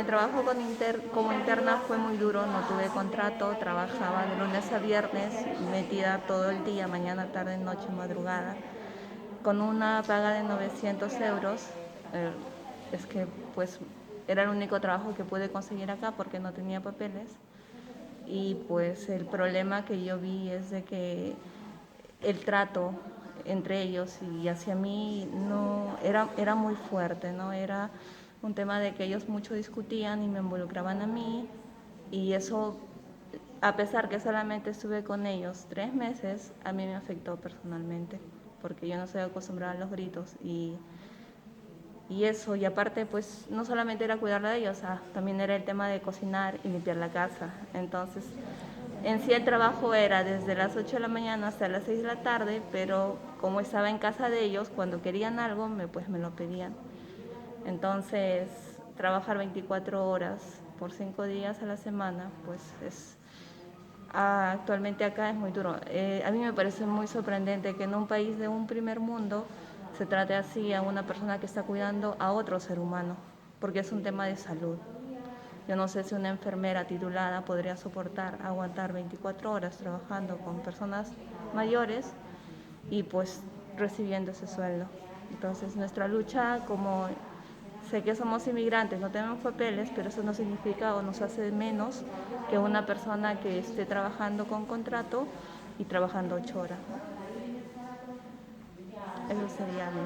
El trabajo como interna fue muy duro, no tuve contrato, trabajaba de lunes a viernes, metida todo el día, mañana, tarde, noche, madrugada, con una paga de 900 euros. Eh, es que pues era el único trabajo que pude conseguir acá porque no tenía papeles. Y pues el problema que yo vi es de que el trato entre ellos y hacia mí no era muy fuerte, ¿no? Era un tema de que ellos mucho discutían y me involucraban a mí, y eso, a pesar que solamente estuve con ellos 3 meses, a mí me afectó personalmente, porque yo no estoy acostumbrada a los gritos y eso, y aparte pues no solamente era cuidar de ellos, también era el tema de cocinar y limpiar la casa. Entonces en sí el trabajo era desde las 8 de la mañana hasta las 6 de la tarde, pero como estaba en casa de ellos, cuando querían algo pues me lo pedían. Entonces trabajar 24 horas por 5 días a la semana pues actualmente acá es muy duro. A mí me parece muy sorprendente que en un país de un primer mundo se trate así a una persona que está cuidando a otro ser humano, porque es un tema de salud. Yo no sé si una enfermera titulada podría soportar, aguantar 24 horas trabajando con personas mayores y pues recibiendo ese sueldo. Entonces nuestra lucha, como sé que somos inmigrantes, no tenemos papeles, pero eso no significa o nos hace menos que una persona que esté trabajando con contrato y trabajando 8 horas. Eso sería mi